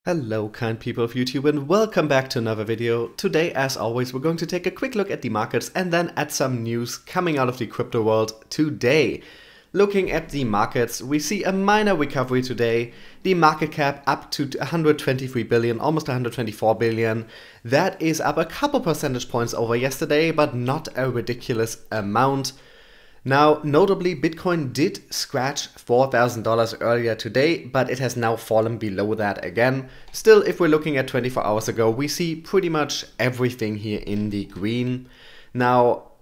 Hello kind people of YouTube and welcome back to another video. Today, as always, we're going to take a quick look at the markets and then at some news coming out of the crypto world today. Looking at the markets, we see a minor recovery today. The market cap up to 123 billion, almost 124 billion. That is up a couple percentage points over yesterday, but not a ridiculous amount. Now, notably, Bitcoin did scratch $4,000 earlier today, but it has now fallen below that again. Still, if we're looking at 24 hours ago, we see pretty much everything here in the green. Now,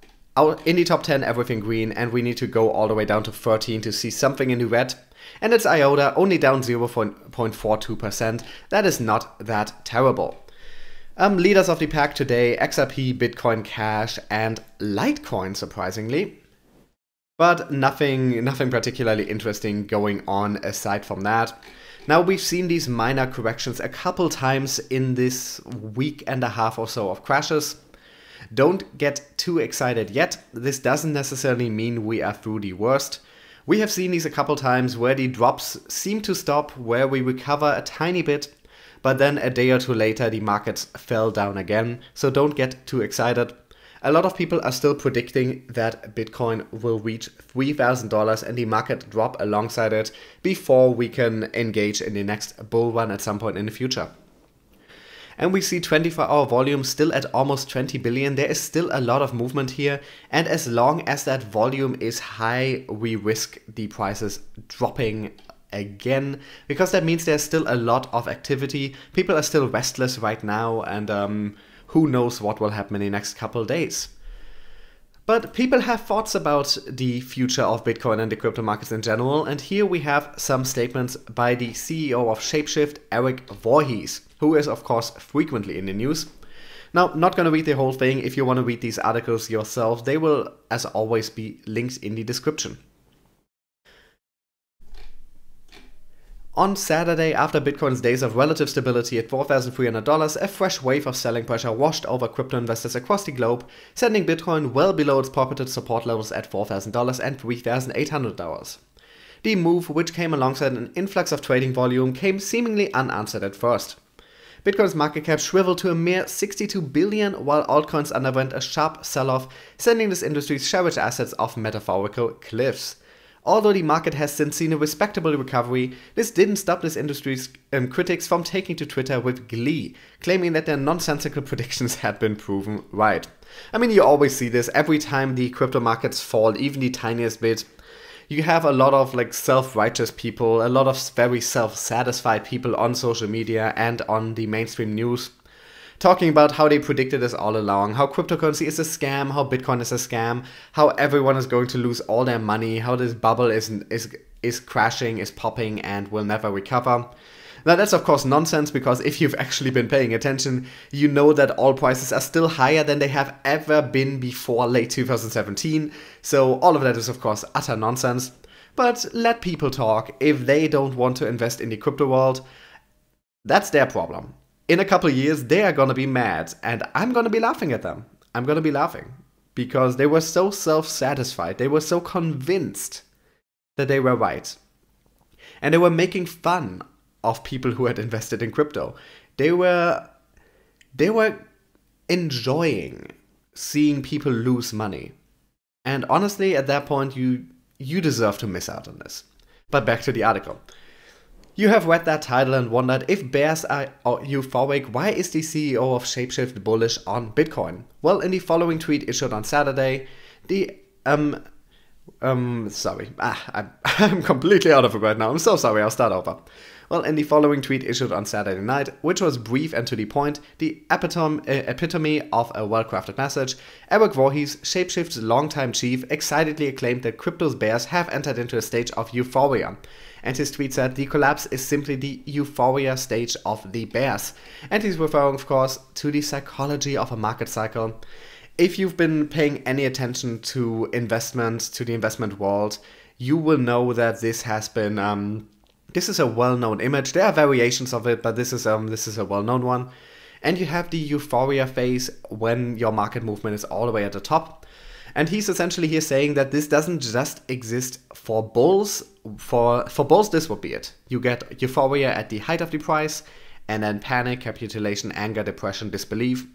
in the top 10, everything green, and we need to go all the way down to 13 to see something in the red. And it's IOTA, only down 0.42%. That is not that terrible. Leaders of the pack today, XRP, Bitcoin Cash, and Litecoin, surprisingly. But nothing particularly interesting going on aside from that. Now, we've seen these minor corrections a couple times in this week and a half or so of crashes. Don't get too excited yet. This doesn't necessarily mean we are through the worst. We have seen these a couple times where the drops seem to stop, where we recover a tiny bit, but then a day or two later the markets fell down again. So don't get too excited. A lot of people are still predicting that Bitcoin will reach $3,000 and the market drop alongside it before we can engage in the next bull run at some point in the future. And we see 24-hour volume still at almost 20 billion. There is still a lot of movement here. And as long as that volume is high, we risk the prices dropping again, because that means there's still a lot of activity. People are still restless right now, and who knows what will happen in the next couple days. But people have thoughts about the future of Bitcoin and the crypto markets in general, and here we have some statements by the CEO of Shapeshift, Erik Voorhees, who is of course frequently in the news. Now, not going to read the whole thing. If you want to read these articles yourself, they will as always be linked in the description. On Saturday, after Bitcoin's days of relative stability at $4,300, a fresh wave of selling pressure washed over crypto investors across the globe, sending Bitcoin well below its purported support levels at $4,000 and $3,800. The move, which came alongside an influx of trading volume, came seemingly unanswered at first. Bitcoin's market cap shriveled to a mere 62 billion, while altcoins underwent a sharp sell-off, sending this industry's cherished assets off metaphorical cliffs. Although the market has since seen a respectable recovery, this didn't stop this industry's critics from taking to Twitter with glee, claiming that their nonsensical predictions had been proven right. I mean, you always see this every time the crypto markets fall, even the tiniest bit. You have a lot of self-righteous people, a lot of very self-satisfied people on social media and on the mainstream news, talking about how they predicted this all along, how cryptocurrency is a scam, how Bitcoin is a scam, how everyone is going to lose all their money, how this bubble is crashing, is popping, and will never recover. Now, that's of course nonsense, because if you've actually been paying attention, you know that all prices are still higher than they have ever been before late 2017. So all of that is of course utter nonsense. But let people talk. If they don't want to invest in the crypto world, that's their problem. In a couple of years, they are going to be mad, and I'm going to be laughing at them. I'm going to be laughing because they were so self-satisfied. They were so convinced that they were right. And they were making fun of people who had invested in crypto. They were enjoying seeing people lose money. And honestly, at that point, you deserve to miss out on this. But back to the article. You have read that title and wondered, if bears are euphoric, why is the CEO of Shapeshift bullish on Bitcoin? Well, in the following tweet issued on Saturday, I'm completely out of it right now. I'm so sorry, I'll start over. Well, in the following tweet issued on Saturday night, which was brief and to the point, the epitome of a well-crafted message, Erik Voorhees, Shapeshift's longtime chief, excitedly acclaimed that crypto's bears have entered into a stage of euphoria. And his tweet said, the collapse is simply the euphoria stage of the bears. And he's referring, of course, to the psychology of a market cycle. If you've been paying any attention to investment, to the investment world, you will know that this has been, this is a well-known image. There are variations of it, but this is a well-known one. And you have the euphoria phase when your market movement is all the way at the top. And he's essentially here saying that this doesn't just exist for bulls. For bulls, this would be it. You get euphoria at the height of the price, and then panic, capitulation, anger, depression, disbelief.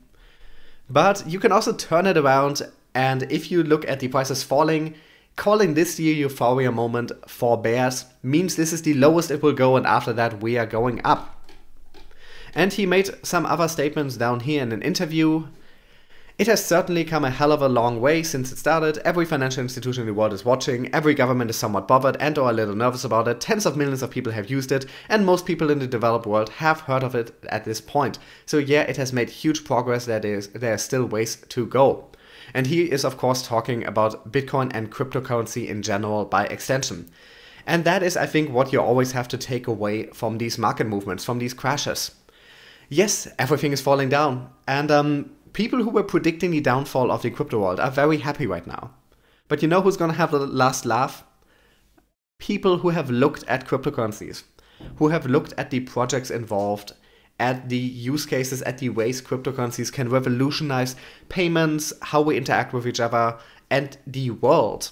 But you can also turn it around, and if you look at the prices falling, calling this the euphoria moment for bears means this is the lowest it will go, and after that we are going up. And he made some other statements down here in an interview. It has certainly come a hell of a long way since it started. Every financial institution in the world is watching, every government is somewhat bothered and or a little nervous about it, tens of millions of people have used it, and most people in the developed world have heard of it at this point. So yeah, it has made huge progress, there are still ways to go. And he is of course talking about Bitcoin and cryptocurrency in general by extension. And that is, I think, what you always have to take away from these market movements, from these crashes. Yes, everything is falling down, and people who were predicting the downfall of the crypto world are very happy right now. But you know who's gonna have the last laugh? People who have looked at cryptocurrencies, who have looked at the projects involved, at the use cases, at the ways cryptocurrencies can revolutionize payments, how we interact with each other, and the world,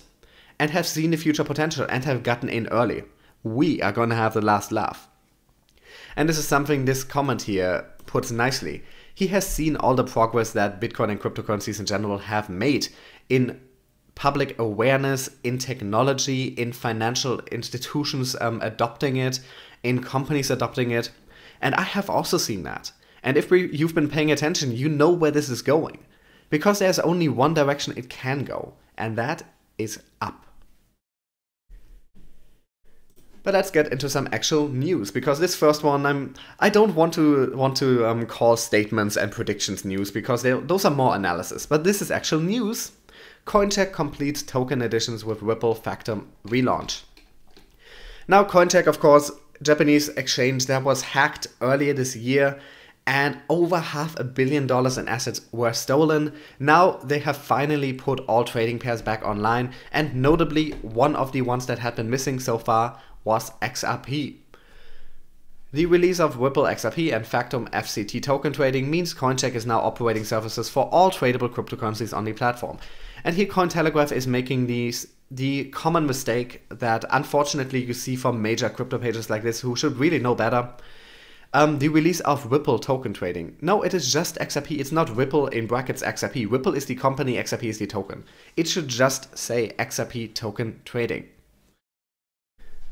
and have seen the future potential and have gotten in early. We are gonna have the last laugh. And this is something this comment here puts nicely. He has seen all the progress that Bitcoin and cryptocurrencies in general have made in public awareness, in technology, in financial institutions adopting it, in companies adopting it. And I have also seen that. And if you've been paying attention, you know where this is going. Because there's only one direction it can go, and that is up. But let's get into some actual news, because this first one, I don't want to call statements and predictions news, because those are more analysis. But this is actual news. Coincheck completes token additions with Ripple Factor relaunch. Now, Coincheck, of course, Japanese exchange that was hacked earlier this year, and over $500 million in assets were stolen. Now they have finally put all trading pairs back online, and notably one of the ones that had been missing so far was XRP. The release of Ripple XRP and Factom FCT token trading means Coincheck is now operating services for all tradable cryptocurrencies on the platform. And here Cointelegraph is making the common mistake that unfortunately you see from major crypto pages like this who should really know better. The release of Ripple token trading. No, it is just XRP. It's not Ripple in brackets XRP. Ripple is the company, XRP is the token. It should just say XRP token trading.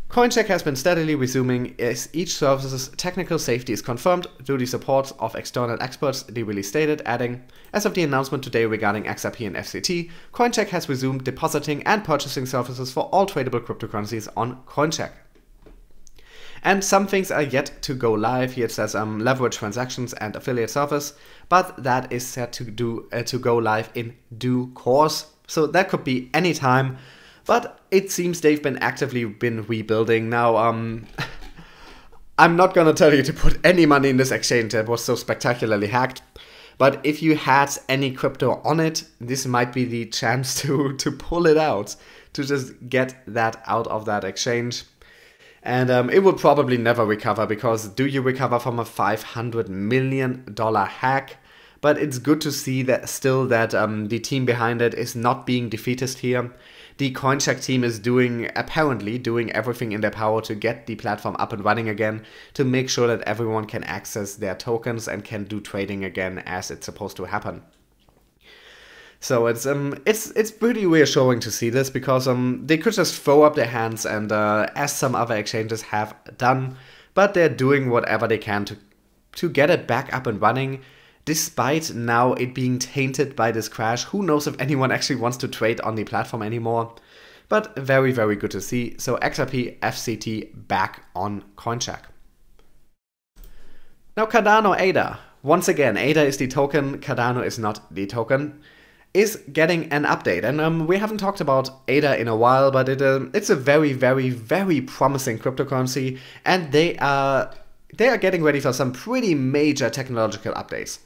Coincheck has been steadily resuming as each service's technical safety is confirmed through the support of external experts, the release stated, adding, as of the announcement today regarding XRP and FCT, Coincheck has resumed depositing and purchasing services for all tradable cryptocurrencies on Coincheck. And some things are yet to go live. Here it says leverage transactions and affiliate service, but that is set to go live in due course. So that could be any time. But it seems they've been actively rebuilding. Now, I'm not gonna tell you to put any money in this exchange that was so spectacularly hacked. But if you had any crypto on it, this might be the chance to pull it out, to just get that out of that exchange. And it will probably never recover, because do you recover from a $500 million hack? But it's good to see that still that the team behind it is not being defeatist here. The Coincheck team is apparently doing everything in their power to get the platform up and running again, to make sure that everyone can access their tokens and can do trading again as it's supposed to happen. So it's pretty reassuring to see this, because they could just throw up their hands and as some other exchanges have done, but they're doing whatever they can to get it back up and running. Despite now it being tainted by this crash, who knows if anyone actually wants to trade on the platform anymore. But very, very good to see. So XRP FCT back on Coincheck. Now Cardano ADA. Once again, ADA is the token, Cardano is not the token, is getting an update. And we haven't talked about ADA in a while, but it's a very, very, very promising cryptocurrency, and they are getting ready for some pretty major technological updates.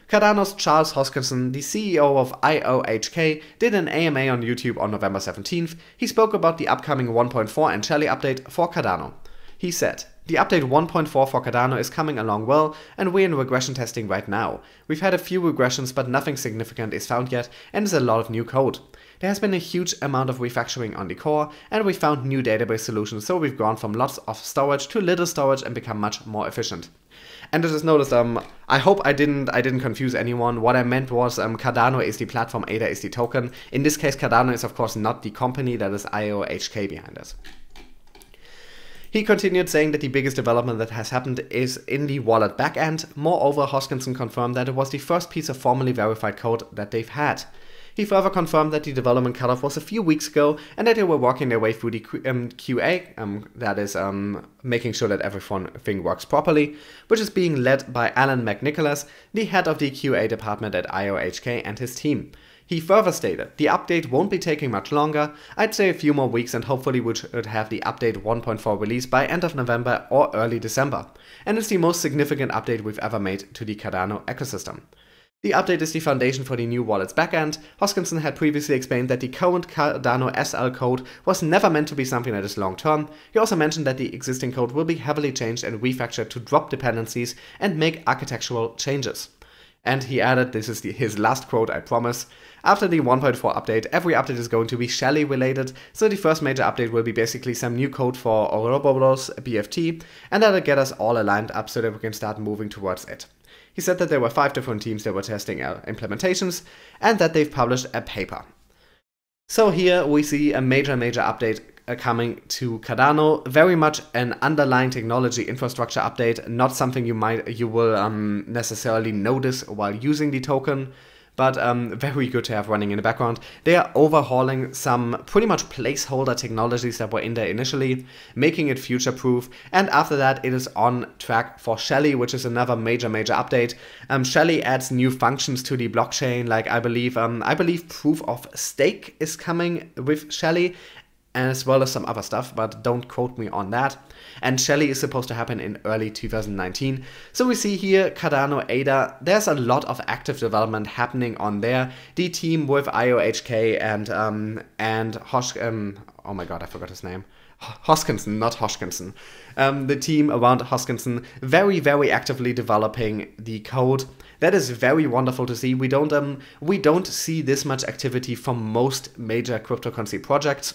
Cardano's Charles Hoskinson, the CEO of IOHK, did an AMA on YouTube on November 17th. He spoke about the upcoming 1.4 and Shelly update for Cardano. He said, "The update 1.4 for Cardano is coming along well, and we're in regression testing right now. We've had a few regressions, but nothing significant is found yet, and there's a lot of new code. There has been a huge amount of refactoring on the core, and we found new database solutions, so we've gone from lots of storage to little storage and become much more efficient. And just notice, I hope I didn't confuse anyone. What I meant was Cardano is the platform, ADA is the token. In this case, Cardano is of course not the company, that is IOHK behind it. He continued saying that the biggest development that has happened is in the wallet backend. Moreover, Hoskinson confirmed that it was the first piece of formally verified code that they've had. He further confirmed that the development cutoff was a few weeks ago and that they were working their way through the QA, that is making sure that everything works properly, which is being led by Alan McNicholas, the head of the QA department at IOHK, and his team. He further stated, the update won't be taking much longer, I'd say a few more weeks, and hopefully we should have the update 1.4 release by end of November or early December, and it's the most significant update we've ever made to the Cardano ecosystem. The update is the foundation for the new wallet's backend. Hoskinson had previously explained that the current Cardano SL code was never meant to be something that is long-term. He also mentioned that the existing code will be heavily changed and refactored to drop dependencies and make architectural changes. And he added, this is his last quote, I promise, after the 1.4 update, every update is going to be Shelley related, so the first major update will be basically some new code for Ouroboros BFT, and that'll get us all aligned up so that we can start moving towards it. He said that there were 5 different teams that were testing implementations, and that they've published a paper. So here we see a major update coming to Cardano, very much an underlying technology infrastructure update, not something you will necessarily notice while using the token, but very good to have running in the background. They are overhauling some pretty much placeholder technologies that were in there initially, making it future-proof, and after that it is on track for Shelley, which is another major update. Shelley adds new functions to the blockchain, like I believe proof of stake is coming with Shelley, as well as some other stuff, but don't quote me on that. And Shelley is supposed to happen in early 2019. So we see here Cardano ADA, there's a lot of active development happening on there. The team with IOHK and oh my god, I forgot his name. Hoskinson, not Hoskinson. The team around Hoskinson very actively developing the code. That is very wonderful to see. We don't see this much activity from most major cryptocurrency projects.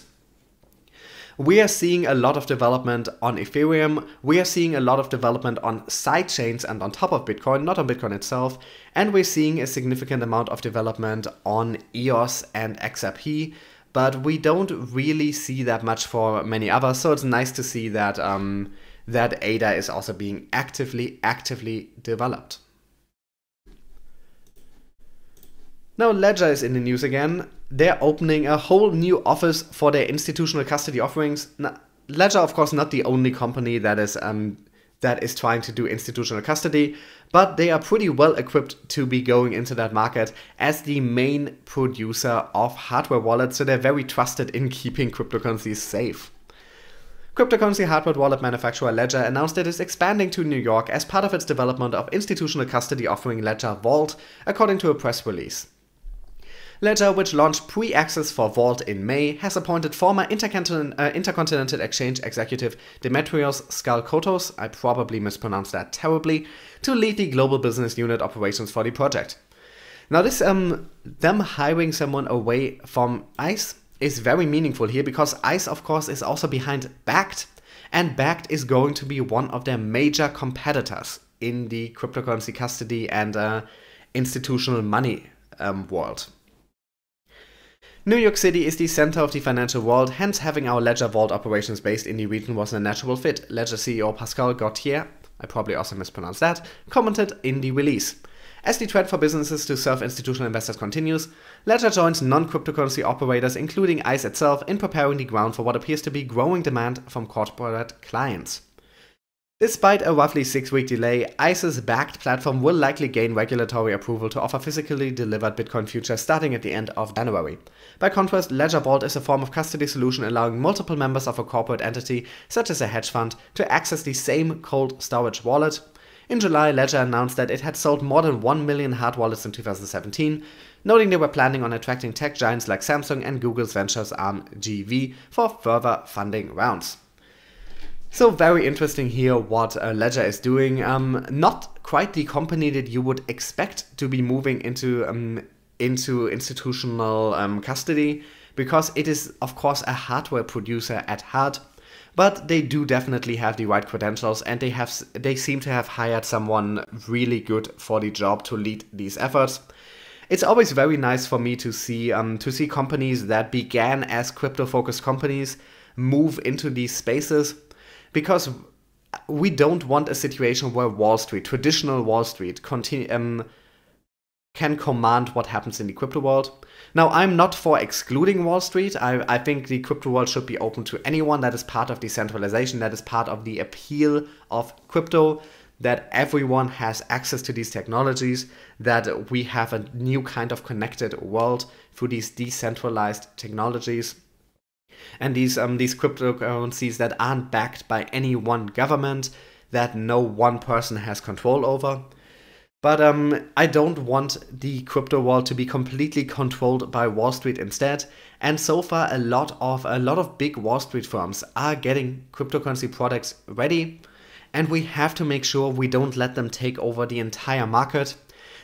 We are seeing a lot of development on Ethereum, we are seeing a lot of development on sidechains and on top of Bitcoin, not on Bitcoin itself, and we're seeing a significant amount of development on EOS and XRP, but we don't really see that much for many others, so it's nice to see that, that ADA is also being actively developed. Now Ledger is in the news again. They're opening a whole new office for their institutional custody offerings. Now, Ledger, of course, not the only company that is trying to do institutional custody, but they are pretty well equipped to be going into that market as the main producer of hardware wallets, so they're very trusted in keeping cryptocurrencies safe. Cryptocurrency hardware wallet manufacturer Ledger announced it is expanding to New York as part of its development of institutional custody offering Ledger Vault, according to a press release. Ledger, which launched pre-access for Vault in May, has appointed former Intercontinental Exchange executive Demetrios Skalkotos, I probably mispronounced that terribly, to lead the global business unit operations for the project. Now this, them hiring someone away from ICE is very meaningful here, because ICE, of course, is also behind Bakkt, and Bakkt is going to be one of their major competitors in the cryptocurrency custody and institutional money world. New York City is the center of the financial world, hence having our Ledger Vault operations based in the region was a natural fit, Ledger CEO Pascal Gauthier, I probably also mispronounced that, commented in the release. As the trend for businesses to serve institutional investors continues, Ledger joins non-cryptocurrency operators, including ICE itself, in preparing the ground for what appears to be growing demand from corporate clients. Despite a roughly 6-week delay, ICE's Bakkt platform will likely gain regulatory approval to offer physically delivered Bitcoin futures starting at the end of January. By contrast, Ledger Vault is a form of custody solution allowing multiple members of a corporate entity, such as a hedge fund, to access the same cold storage wallet. In July, Ledger announced that it had sold more than 1 million hard wallets in 2017, noting they were planning on attracting tech giants like Samsung and Google's ventures arm GV for further funding rounds. So very interesting here what Ledger is doing. Not quite the company that you would expect to be moving into institutional custody, because it is of course a hardware producer at heart. but they do definitely have the right credentials, and they seem to have hired someone really good for the job to lead these efforts. It's always very nice for me to see companies that began as crypto-focused companies move into these spaces, because we don't want a situation where Wall Street, traditional Wall Street, can command what happens in the crypto world. Now, I'm not for excluding Wall Street. I think the crypto world should be open to anyone. That is part of decentralization. That is part of the appeal of crypto, that everyone has access to these technologies, that we have a new kind of connected world through these decentralized technologies. And these cryptocurrencies that aren't backed by any one government, that no one person has control over. But I don't want the crypto world to be completely controlled by Wall Street instead. And so far, a lot of big Wall Street firms are getting cryptocurrency products ready, and we have to make sure we don't let them take over the entire market.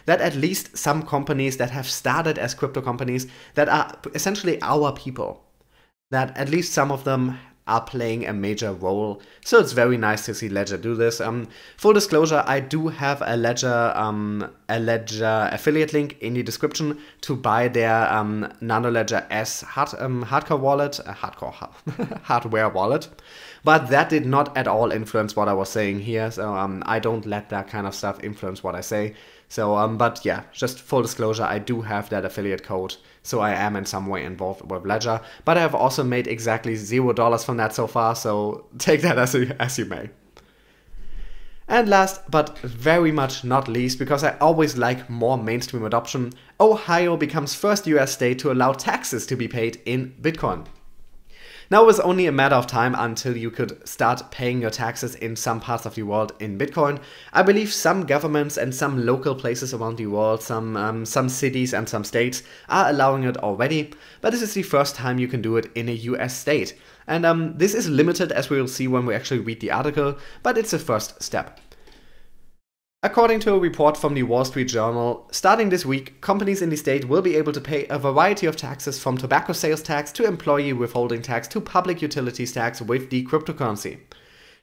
That at least some companies that have started as crypto companies, that are essentially our people, that at least some of them are playing a major role. So it's very nice to see Ledger do this. Full disclosure, I do have a Ledger affiliate link in the description to buy their Nano Ledger S hardcore wallet, hardware wallet. But that did not at all influence what I was saying here. So I don't let that kind of stuff influence what I say. So, but yeah, just full disclosure, I do have that affiliate code, so I am in some way involved with Ledger, but I have also made exactly $0 from that so far, so take that as you may. And last, but very much not least, because I always like more mainstream adoption, Ohio becomes first US state to allow taxes to be paid in Bitcoin. Now it was only a matter of time until you could start paying your taxes in some parts of the world in Bitcoin. I believe some governments and some local places around the world, some cities and some states are allowing it already, but this is the first time you can do it in a US state. And this is limited, as we will see when we actually read the article, but it's a first step. According to a report from the Wall Street Journal, starting this week, companies in the state will be able to pay a variety of taxes, from tobacco sales tax to employee withholding tax to public utilities tax, with the cryptocurrency.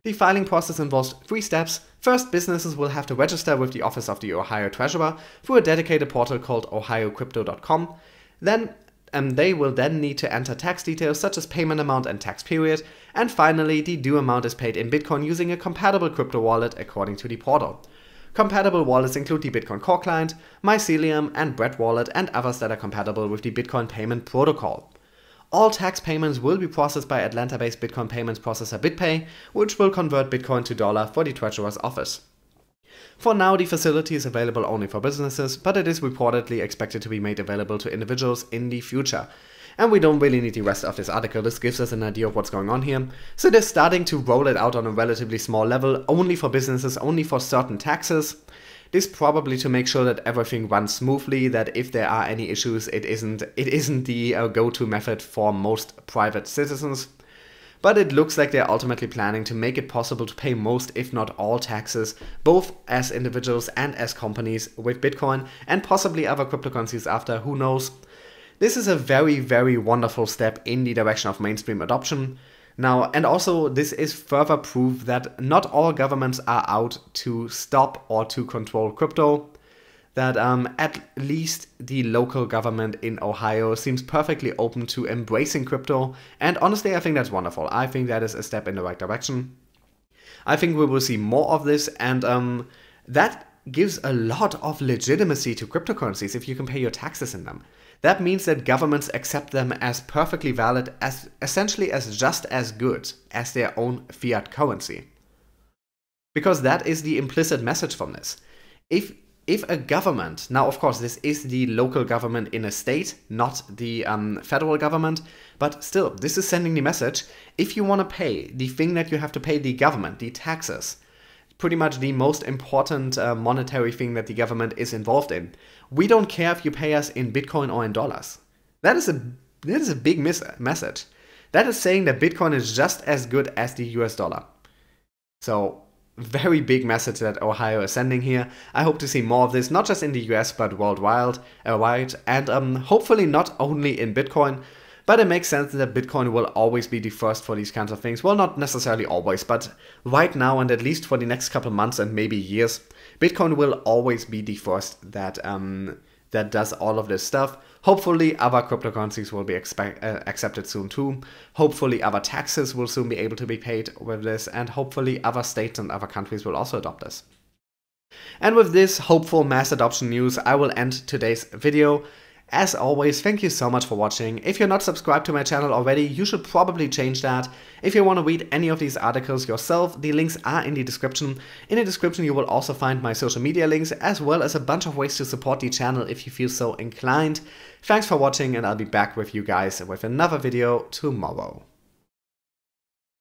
The filing process involves 3 steps. First, businesses will have to register with the Office of the Ohio Treasurer through a dedicated portal called ohiocrypto.com. Then they will then need to enter tax details such as payment amount and tax period. And finally, the due amount is paid in Bitcoin using a compatible crypto wallet, according to the portal. Compatible wallets include the Bitcoin Core Client, Mycelium, and Bread Wallet, and others that are compatible with the Bitcoin Payment Protocol. All tax payments will be processed by Atlanta-based Bitcoin payments processor BitPay, which will convert Bitcoin to dollar for the Treasurer's office. For now, the facility is available only for businesses, but it is reportedly expected to be made available to individuals in the future. And we don't really need the rest of this article. This gives us an idea of what's going on here. So they're starting to roll it out on a relatively small level, only for businesses, only for certain taxes. This probably to make sure that everything runs smoothly, that if there are any issues, it isn't the go-to method for most private citizens. But it looks like they're ultimately planning to make it possible to pay most, if not all, taxes, both as individuals and as companies, with Bitcoin and possibly other cryptocurrencies after, who knows. This is a very, very wonderful step in the direction of mainstream adoption. Now, and also this is further proof that not all governments are out to stop or to control crypto. That at least the local government in Ohio seems perfectly open to embracing crypto. And honestly, I think that's wonderful. I think that is a step in the right direction. I think we will see more of this, and that gives a lot of legitimacy to cryptocurrencies if you can pay your taxes in them. That means that governments accept them as perfectly valid, as essentially as just as good as their own fiat currency. Because that is the implicit message from this. If a government, now of course this is the local government in a state, not the federal government, but still, this is sending the message: if you want to pay the thing that you have to pay the government, the taxes, pretty much the most important monetary thing that the government is involved in, we don't care if you pay us in Bitcoin or in dollars. That is a big message. That is saying that Bitcoin is just as good as the US dollar. So, very big message that Ohio is sending here. I hope to see more of this, not just in the US, but worldwide, and hopefully not only in Bitcoin, But it makes sense that Bitcoin will always be the first for these kinds of things. Well, not necessarily always, but right now and at least for the next couple months and maybe years, Bitcoin will always be the first that that does all of this stuff. Hopefully other cryptocurrencies will be accepted soon too. Hopefully other taxes will soon be able to be paid with this, and hopefully other states and other countries will also adopt this. And with this hopeful mass adoption news, I will end today's video. As always, thank you so much for watching. If you're not subscribed to my channel already, you should probably change that. If you want to read any of these articles yourself, the links are in the description. In the description you will also find my social media links, as well as a bunch of ways to support the channel if you feel so inclined. Thanks for watching, and I'll be back with you guys with another video tomorrow.